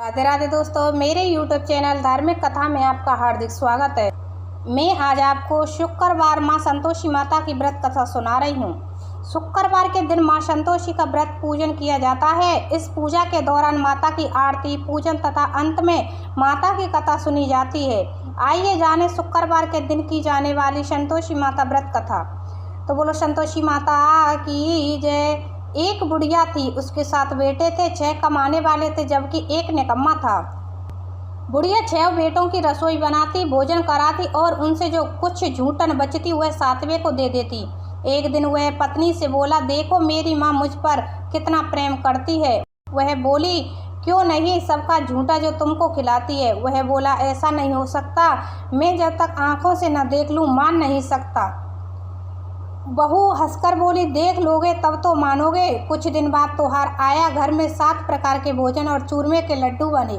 राधे राधे दोस्तों, मेरे YouTube channel धार्मिक कथा में आपका हार्दिक स्वागत है। मैं आज आपको शुक्रवार मां संतोषी माता की व्रत कथा सुना रही हूँ। शुक्रवार के दिन मां संतोषी का व्रत पूजन किया जाता है। इस पूजा के दौरान माता की आरती पूजन तथा अंत में माता की कथा सुनी जाती है। आइए जाने शुक्रवार के दिन की जाने वाली संतोषी माता व्रत कथा। तो बोलो संतोषी माता की जय। एक बुढ़िया थी, उसके 7 बेटे थे। 6 कमाने वाले थे जबकि एक निकम्मा था। बुढ़िया 6 बेटों की रसोई बनाती, भोजन कराती और उनसे जो कुछ झूठन बचती वह 7वें को दे देती। एक दिन वह पत्नी से बोला, देखो मेरी माँ मुझ पर कितना प्रेम करती है। वह बोली, क्यों नहीं, सबका झूठा जो तुमको खिलाती है। वह बोला, ऐसा नहीं हो सकता, मैं जब तक आंखों से न देख लूँ मान नहीं सकता। बहू हंसकर बोली, देख लोगे तब तो मानोगे। कुछ दिन बाद त्योहार आया। घर में 7 प्रकार के भोजन और चूरमे के लड्डू बने।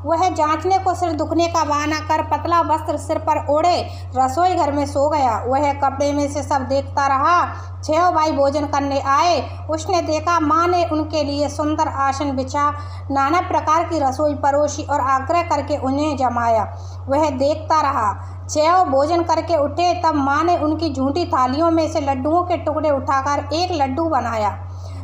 वह जांचने को सिर दुखने का बहाना कर पतला वस्त्र सिर पर ओढ़े रसोई घर में सो गया। वह कपड़े में से सब देखता रहा। 6 भाई भोजन करने आए। उसने देखा माँ ने उनके लिए सुंदर आसन बिछा, नाना प्रकार की रसोई परोसी और आग्रह करके उन्हें जमाया। वह देखता रहा। 6 भोजन करके उठे तब माँ ने उनकी झूठी थालियों में से लड्डुओं के टुकड़े उठाकर एक लड्डू बनाया।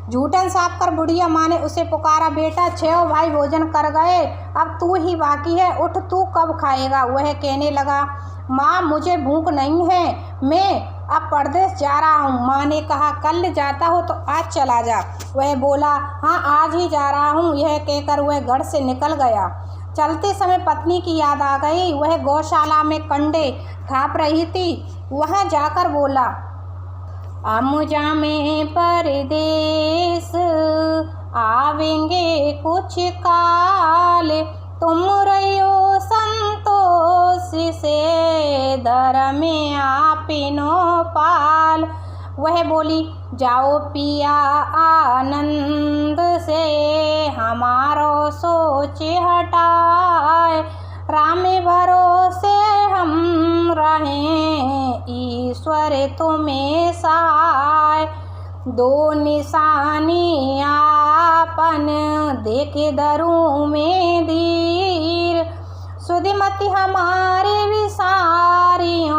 झूठन साफ कर बुढ़िया माँ ने उसे पुकारा, बेटा 6 भाई भोजन कर गए, अब तू ही बाकी है, उठ तू कब खाएगा। वह कहने लगा, माँ मुझे भूख नहीं है, मैं अब परदेश जा रहा हूँ। माँ ने कहा, कल जाता हो तो आज चला जा। वह बोला, हाँ आज ही जा रहा हूँ। यह कहकर वह घर से निकल गया। चलते समय पत्नी की याद आ गई। वह गौशाला में कंडे थाप रही थी। वहाँ जाकर बोला, हम जामे परदेश, आवेंगे कुछ काल, तुम रहियो संतोष से, दर में आपिनो पाल। वह बोली, जाओ पिया आनंद से, हमारो सोच हटाए, राम भरोसे हम रहें, ईश्वर तुम्हें सहाय। 2 निशानी आपन देखे दरू में धीर, सुधिमति हमारे विसारियों,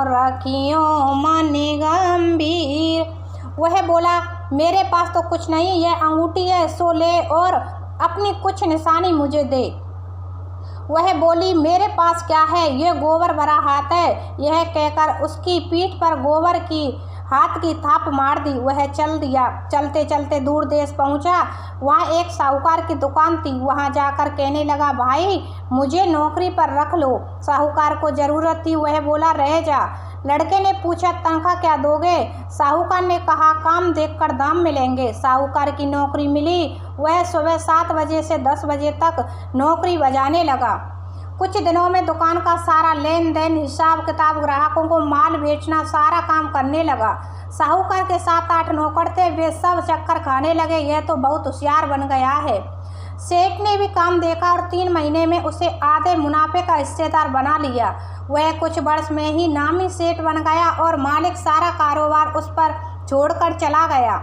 रखियो मन गंभीर। वह बोला, मेरे पास तो कुछ नहीं, यह अंगूठी है, सो ले और अपनी कुछ निशानी मुझे दे। वह बोली, मेरे पास क्या है, यह गोबर भरा हाथ है। यह कहकर उसकी पीठ पर गोबर की हाथ की थाप मार दी। वह चल दिया। चलते चलते दूर देश पहुंचा। वहाँ एक साहूकार की दुकान थी। वहाँ जाकर कहने लगा, भाई मुझे नौकरी पर रख लो। साहूकार को ज़रूरत थी। वह बोला, रह जा। लड़के ने पूछा, तनख्वाह क्या दोगे। साहूकार ने कहा, काम देखकर दाम मिलेंगे। साहूकार की नौकरी मिली। वह सुबह 7 बजे से 10 बजे तक नौकरी बजाने लगा। कुछ दिनों में दुकान का सारा लेन देन, हिसाब किताब, ग्राहकों को माल बेचना, सारा काम करने लगा। साहूकार के 7-8 नौकर थे, वे सब चक्कर खाने लगे, यह तो बहुत होशियार बन गया है। सेठ ने भी काम देखा और 3 महीने में उसे आधे मुनाफे का हिस्सेदार बना लिया। वह कुछ वर्ष में ही नामी सेठ बन गया और मालिक सारा कारोबार उस पर छोड़कर चला गया।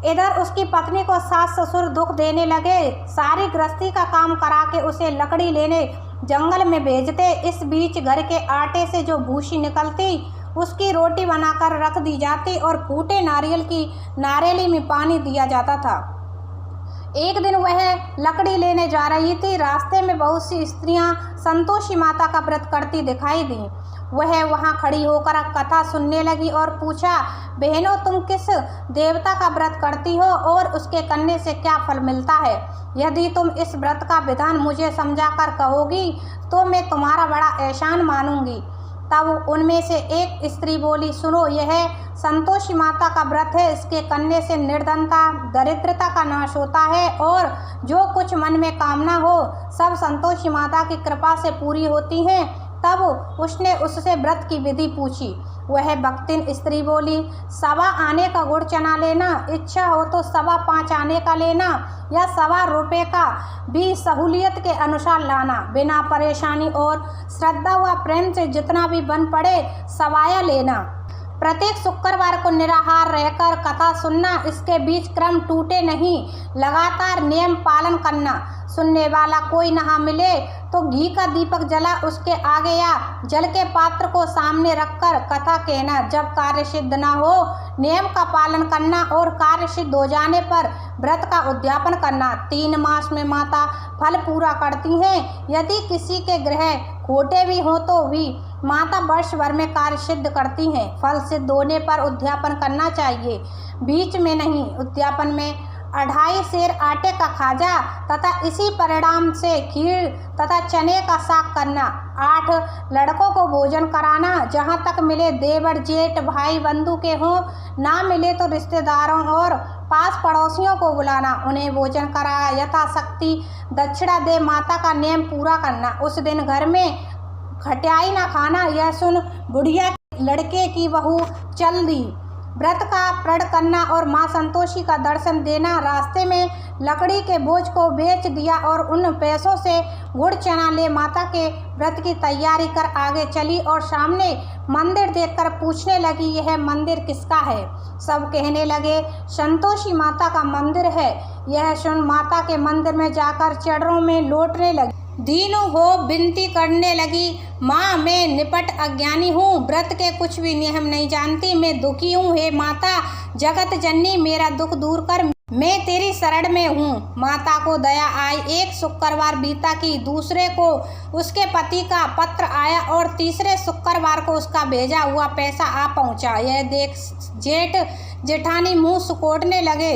इधर उसकी पत्नी को सास ससुर दुख देने लगे। सारी गृहस्थी का काम करा के उसे लकड़ी लेने जंगल में भेजते। इस बीच घर के आटे से जो भूसी निकलती उसकी रोटी बनाकर रख दी जाती और फूटे नारियल की नारियली में पानी दिया जाता था। एक दिन वह लकड़ी लेने जा रही थी। रास्ते में बहुत सी स्त्रियां संतोषी माता का व्रत करती दिखाई दी। वह वहां खड़ी होकर कथा सुनने लगी और पूछा, बहनों तुम किस देवता का व्रत करती हो और उसके करने से क्या फल मिलता है। यदि तुम इस व्रत का विधान मुझे समझाकर कहोगी तो मैं तुम्हारा बड़ा एहसान मानूंगी। तब उनमें से एक स्त्री बोली, सुनो, यह संतोषी माता का व्रत है। इसके करने से निर्धनता दरिद्रता का नाश होता है और जो कुछ मन में कामना हो सब संतोषी माता की कृपा से पूरी होती हैं। तब उसने उससे व्रत की विधि पूछी। वह भक्तिन स्त्री बोली, 1.25 आने का गुड़ चना लेना, इच्छा हो तो 5.25 आने का लेना या 1.25 रुपये का भी सहूलियत के अनुसार लाना। बिना परेशानी और श्रद्धा व प्रेम से जितना भी बन पड़े सवाया लेना। प्रत्येक शुक्रवार को निराहार रहकर कथा सुनना, इसके बीच क्रम टूटे नहीं, लगातार नियम पालन करना। सुनने वाला कोई नहा मिले तो घी का दीपक जला उसके आगे या जल के पात्र को सामने रखकर कथा कहना। जब कार्य सिद्ध न हो, नियम का पालन करना और कार्य सिद्ध हो जाने पर व्रत का उद्यापन करना। 3 मास में माता फल पूरा करती हैं। यदि किसी के ग्रह खोटे भी हों तो भी माता वर्ष भर में कार्य सिद्ध करती हैं। फल सिद्ध होने पर उद्यापन करना चाहिए, बीच में नहीं। उद्यापन में 2.5 सेर आटे का खाजा तथा इसी परिणाम से खीर तथा चने का साग करना। 8 लड़कों को भोजन कराना, जहाँ तक मिले देवर जेठ भाई बंधु के हों, ना मिले तो रिश्तेदारों और पास पड़ोसियों को बुलाना, उन्हें भोजन कराया यथाशक्ति दक्षिणा दे माता का नियम पूरा करना। उस दिन घर में खटियाई न खाना। यह सुन बुढ़िया लड़के की बहू चल दी। व्रत का प्रण करना और माँ संतोषी का दर्शन देना। रास्ते में लकड़ी के बोझ को बेच दिया और उन पैसों से गुड़ चना ले माता के व्रत की तैयारी कर आगे चली और सामने मंदिर देखकर पूछने लगी, यह मंदिर किसका है? सब कहने लगे, संतोषी माता का मंदिर है। यह सुन माता के मंदिर में जाकर चरणों में लौटने लगी। दीनों हो विनती करने लगी, माँ मैं निपट अज्ञानी हूँ, व्रत के कुछ भी नियम नहीं जानती, मैं दुखी हूँ। हे माता जगत जननी, मेरा दुख दूर कर, मैं तेरी शरण में हूँ। माता को दया आई। एक शुक्रवार बीता कि दूसरे को उसके पति का पत्र आया और तीसरे शुक्रवार को उसका भेजा हुआ पैसा आ पहुँचा। यह देख जेठ जेठानी मुँह सुकोड़ने लगे।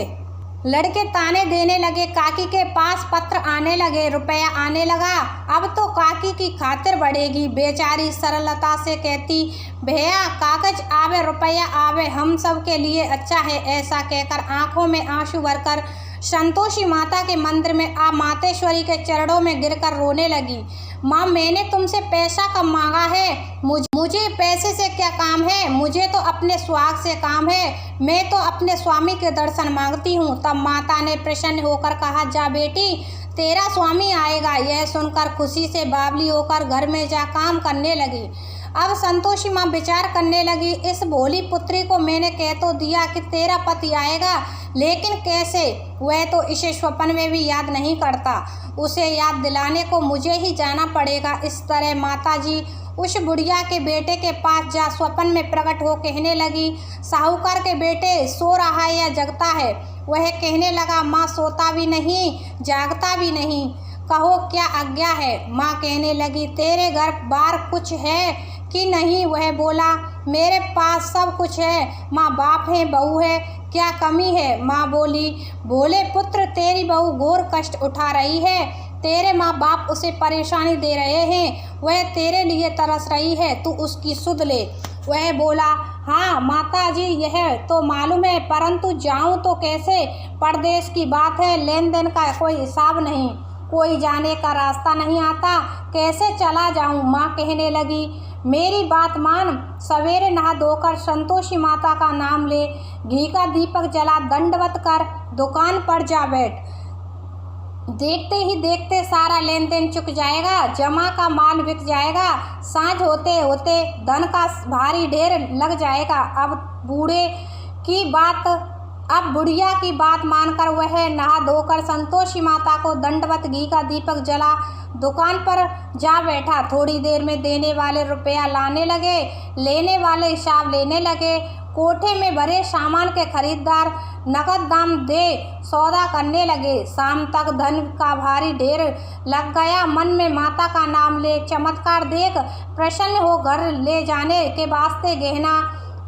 लड़के ताने देने लगे। काकी के पास पत्र आने लगे, रुपया आने लगा। अब तो काकी की खातिर बढ़ेगी। बेचारी सरलता से कहती, भैया कागज आवे रुपया आवे, हम सब के लिए अच्छा है। ऐसा कहकर आंखों में आंसू भरकर संतोषी माता के मंदिर में आ मातेश्वरी के चरणों में गिरकर रोने लगी। माँ मैंने तुमसे पैसा कब मांगा है? मुझे पैसे से क्या काम है? मुझे तो अपने सुहाग से काम है। मैं तो अपने स्वामी के दर्शन मांगती हूँ। तब माता ने प्रसन्न होकर कहा, जा बेटी तेरा स्वामी आएगा। यह सुनकर खुशी से बावली होकर घर में जा काम करने लगी। अब संतोषी माँ विचार करने लगी, इस भोली पुत्री को मैंने कह तो दिया कि तेरा पति आएगा, लेकिन कैसे? वह तो इसे स्वप्न में भी याद नहीं करता। उसे याद दिलाने को मुझे ही जाना पड़ेगा। इस तरह माताजी उस बुढ़िया के बेटे के पास जा स्वप्न में प्रकट हो कहने लगी, साहूकार के बेटे सो रहा है या जगता है? वह कहने लगा, माँ सोता भी नहीं जागता भी नहीं, कहो क्या आज्ञा है? माँ कहने लगी, तेरे घर बार कुछ है कि नहीं? वह बोला, मेरे पास सब कुछ है माँ, बाप है बहू है, क्या कमी है? माँ बोली, भोले पुत्र तेरी बहू घोर कष्ट उठा रही है, तेरे माँ बाप उसे परेशानी दे रहे हैं, वह तेरे लिए तरस रही है, तू उसकी सुध ले। वह बोला, हाँ माताजी यह तो मालूम है, परंतु जाऊं तो कैसे? परदेश की बात है, लेन देन का कोई हिसाब नहीं, कोई जाने का रास्ता नहीं आता, कैसे चला जाऊं? माँ कहने लगी, मेरी बात मान, सवेरे नहा धोकर संतोषी माता का नाम ले, घी का दीपक जला, दंडवत कर दुकान पर जा बैठ। देखते ही देखते सारा लेन देन चुक जाएगा, जमा का माल बिक जाएगा, सांझ होते होते धन का भारी ढेर लग जाएगा। अब बुढ़िया की बात मानकर वह नहा धोकर संतोषी माता को दंडवत घी का दीपक जला दुकान पर जा बैठा। थोड़ी देर में देने वाले रुपया लाने लगे, लेने वाले हिसाब लेने लगे। कोठे में भरे सामान के खरीदार नकद दाम दे सौदा करने लगे। शाम तक धन का भारी ढेर लग गया। मन में माता का नाम ले चमत्कार देख प्रसन्न हो घर ले जाने के वास्ते गहना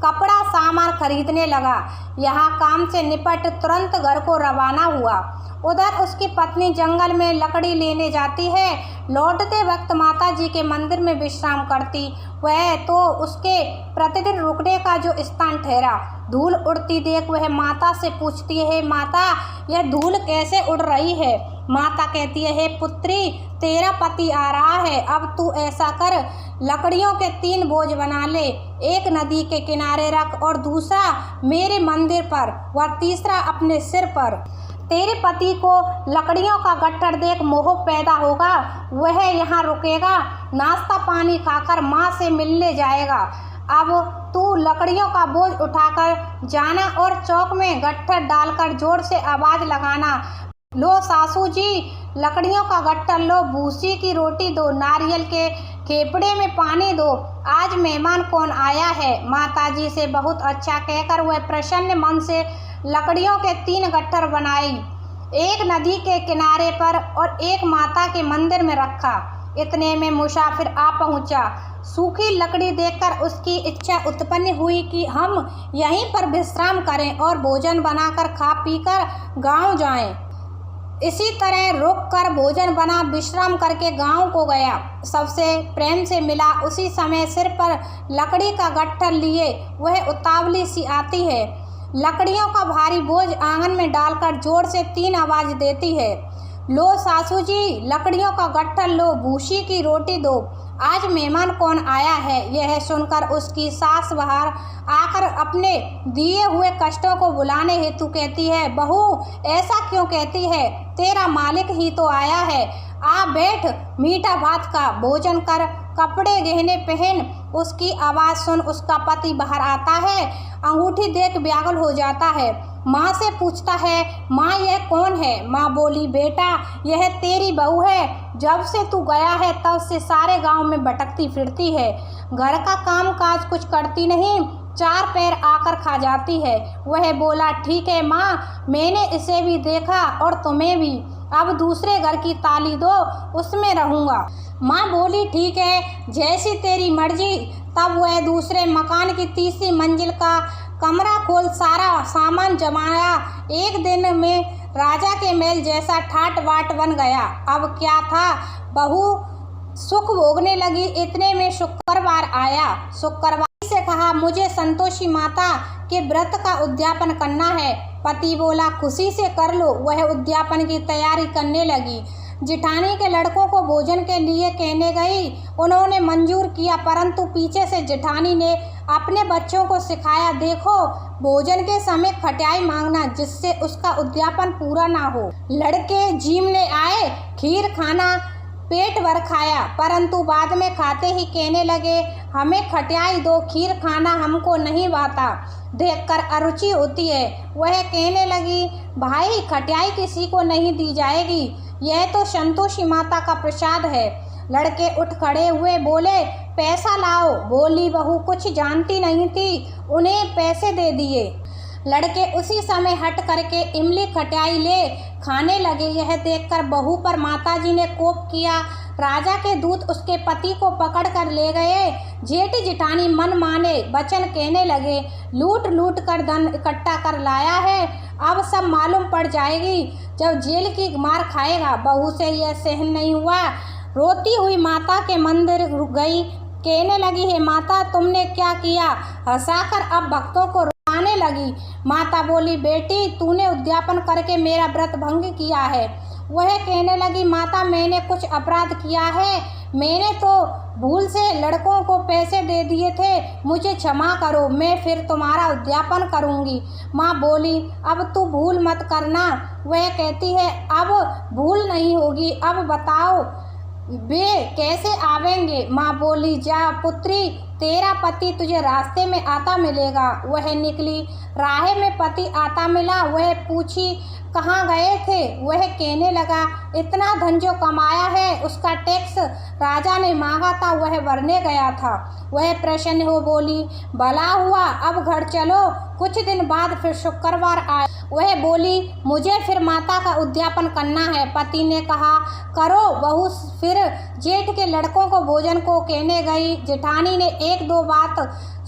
कपड़ा सामान खरीदने लगा। यहाँ काम से निपट तुरंत घर को रवाना हुआ। उधर उसकी पत्नी जंगल में लकड़ी लेने जाती है। लौटते वक्त माता जी के मंदिर में विश्राम करती। वह तो उसके प्रतिदिन रुकने का जो स्थान ठहरा। धूल उड़ती देख वह माता से पूछती है, माता यह धूल कैसे उड़ रही है? माता कहती है, पुत्री तेरा पति आ रहा है, अब तू ऐसा कर, लकड़ियों के 3 बोझ बना ले, एक नदी के किनारे रख और दूसरा मेरे मंदिर पर व तीसरा अपने सिर पर। तेरे पति को लकड़ियों का गट्ठर देख मोह पैदा होगा, वह यहाँ रुकेगा, नाश्ता पानी खाकर माँ से मिलने जाएगा। अब तू लकड़ियों का बोझ उठाकर जाना और चौक में गट्ठर डालकर जोर से आवाज़ लगाना। लो सासू जी, लकड़ियों का गट्ठर लो, भूसी की रोटी दो, नारियल के खेपड़े में पानी दो, आज मेहमान कौन आया है। माताजी से बहुत अच्छा कहकर वह प्रसन्न मन से लकड़ियों के 3 गट्ठर बनाई, एक नदी के किनारे पर और एक माता के मंदिर में रखा। इतने में मुसाफिर आ पहुंचा। सूखी लकड़ी देखकर उसकी इच्छा उत्पन्न हुई कि हम यहीं पर विश्राम करें और भोजन बनाकर खा पीकर गांव जाएं। इसी तरह रुक कर भोजन बना विश्राम करके गांव को गया। सबसे प्रेम से मिला। उसी समय सिर पर लकड़ी का गट्ठर लिए वह उतावली सी आती है। लकड़ियों का भारी बोझ आंगन में डालकर जोर से 3 आवाज़ देती है। लो सासू जी, लकड़ियों का गट्ठर लो, भूसी की रोटी दो, आज मेहमान कौन आया है। यह सुनकर उसकी सास बाहर आकर अपने दिए हुए कष्टों को बुलाने हेतु कहती है, बहू ऐसा क्यों कहती है, तेरा मालिक ही तो आया है, आ बैठ, मीठा भात का भोजन कर, कपड़े गहने पहन। उसकी आवाज़ सुन उसका पति बाहर आता है, अंगूठी देख व्याकुल हो जाता है। माँ से पूछता है, माँ यह कौन है। माँ बोली, बेटा यह तेरी बहू है, जब से तू गया है तब से सारे गांव में भटकती फिरती है, घर का काम काज कुछ करती नहीं, 4 पैर आकर खा जाती है। वह बोला, ठीक है माँ, मैंने इसे भी देखा और तुम्हें भी, अब दूसरे घर की ताली दो, उसमें रहूँगा। माँ बोली, ठीक है, जैसी तेरी मर्जी। तब वह दूसरे मकान की 3री मंजिल का कमरा खोल सारा सामान जमाया। एक दिन में राजा के महल जैसा ठाट बाट बन गया। अब क्या था, बहू सुख भोगने लगी। इतने में शुक्रवार आया। शुक्रवार से कहा, मुझे संतोषी माता के व्रत का उद्यापन करना है। पति बोला, खुशी से कर लो। वह उद्यापन की तैयारी करने लगी। जिठानी के लड़कों को भोजन के लिए कहने गई। उन्होंने मंजूर किया, परंतु पीछे से जिठानी ने अपने बच्चों को सिखाया, देखो भोजन के समय खटाई मांगना, जिससे उसका उद्यापन पूरा ना हो। लड़के जीमने आए, खीर खाना पेट भर खाया, परंतु बाद में खाते ही कहने लगे, हमें खटाई दो, खीर खाना हमको नहीं भाता, देखकर अरुचि होती है। वह कहने लगी, भाई खटाई किसी को नहीं दी जाएगी, यह तो संतोषी माता का प्रसाद है। लड़के उठ खड़े हुए, बोले, पैसा लाओ। बोली बहू कुछ जानती नहीं थी, उन्हें पैसे दे दिए। लड़के उसी समय हट करके इमली खटाई ले खाने लगे। यह देखकर बहू पर माताजी ने कोप किया। राजा के दूत उसके पति को पकड़ कर ले गए। जेठ जिठानी मन माने वचन कहने लगे, लूट लूट कर धन इकट्ठा कर लाया है, अब सब मालूम पड़ जाएगी, जब जेल की मार खाएगा। बहू से यह सहन नहीं हुआ। रोती हुई माता के मंदिर गई, कहने लगी, हे माता तुमने क्या किया। हंसाकर अब भक्तों को रुलाने लगी। माता बोली, बेटी तूने उद्यापन करके मेरा व्रत भंग किया है। वह कहने लगी, माता मैंने कुछ अपराध किया है, मैंने तो भूल से लड़कों को पैसे दे दिए थे, मुझे क्षमा करो, मैं फिर तुम्हारा उद्यापन करूंगी। माँ बोली, अब तू भूल मत करना। वह कहती है, अब भूल नहीं होगी, अब बताओ वे कैसे आवेंगे। माँ बोली, जा पुत्री, तेरा पति तुझे रास्ते में आता मिलेगा। वह निकली, राह में पति आता मिला। वह पूछी, कहाँ गए थे। वह कहने लगा, इतना धन जो कमाया है उसका टैक्स राजा ने मांगा था, वह भरने गया था। वह प्रसन्न हो बोली, भला हुआ, अब घर चलो। कुछ दिन बाद फिर शुक्रवार आया। वह बोली, मुझे फिर माता का उद्यापन करना है। पति ने कहा, करो। बहू फिर जेठ के लड़कों को भोजन को कहने गई। जेठानी ने 1-2 बात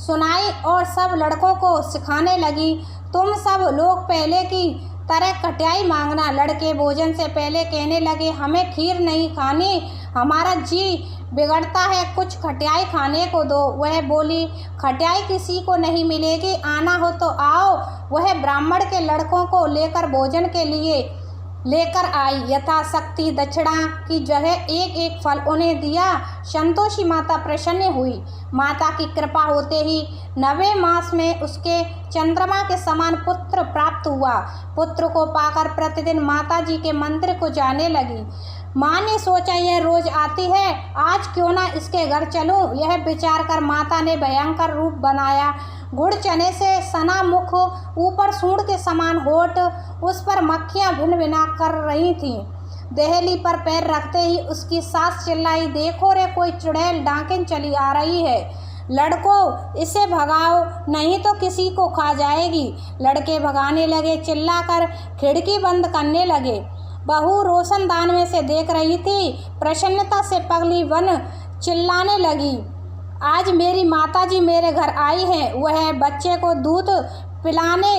सुनाई और सब लड़कों को सिखाने लगी, तुम सब लोग पहले की तरह खटाई मांगना। लड़के भोजन से पहले कहने लगे, हमें खीर नहीं खानी, हमारा जी बिगड़ता है, कुछ खटाई खाने को दो। वह बोली, खटाई किसी को नहीं मिलेगी, आना हो तो आओ। वह ब्राह्मण के लड़कों को लेकर भोजन के लिए लेकर आई। यथाशक्ति दक्षिणा की जगह 1-1 फल उन्हें दिया। संतोषी माता प्रसन्न हुई। माता की कृपा होते ही 9वें मास में उसके चंद्रमा के समान पुत्र प्राप्त हुआ। पुत्र को पाकर प्रतिदिन माता जी के मंदिर को जाने लगी। माँ ने सोचा यह रोज आती है, आज क्यों ना इसके घर चलूं। यह विचार कर माता ने भयंकर रूप बनाया। गुड़ चने से सना मुख, ऊपर सूंड के समान होठ, उस पर मक्खियां भिन भिना कर रही थीं। देहली पर पैर रखते ही उसकी सास चिल्लाई, देखो रे कोई चुड़ैल डाकिन चली आ रही है, लड़कों इसे भगाओ नहीं तो किसी को खा जाएगी। लड़के भगाने लगे, चिल्लाकर खिड़की बंद करने लगे। बहू रोशनदान में से देख रही थी। प्रसन्नता से पगली बन चिल्लाने लगी, आज मेरी माताजी मेरे घर आई हैं। वह बच्चे को दूध पिलाने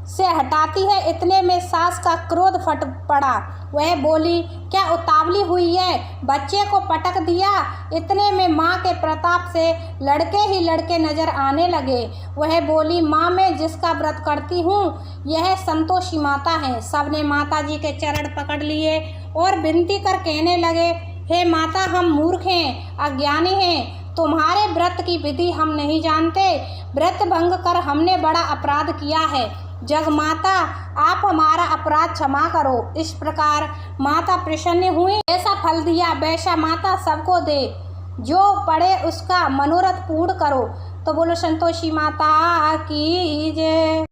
से हटाती है, इतने में सास का क्रोध फट पड़ा। वह बोली, क्या उतावली हुई है, बच्चे को पटक दिया। इतने में माँ के प्रताप से लड़के ही लड़के नजर आने लगे। वह बोली, माँ मैं जिसका व्रत करती हूँ यह संतोषी माता है। सबने माताजी के चरण पकड़ लिए और विनती कर कहने लगे, हे माता हम मूर्ख हैं, अज्ञानी हैं, तुम्हारे व्रत की विधि हम नहीं जानते। व्रत भंग कर हमने बड़ा अपराध किया है, जग माता आप हमारा अपराध क्षमा करो। इस प्रकार माता प्रसन्न हुई। ऐसा फल दिया वैसा माता सबको दे, जो पड़े उसका मनोरथ पूर्ण करो। तो बोलो संतोषी माता की जय।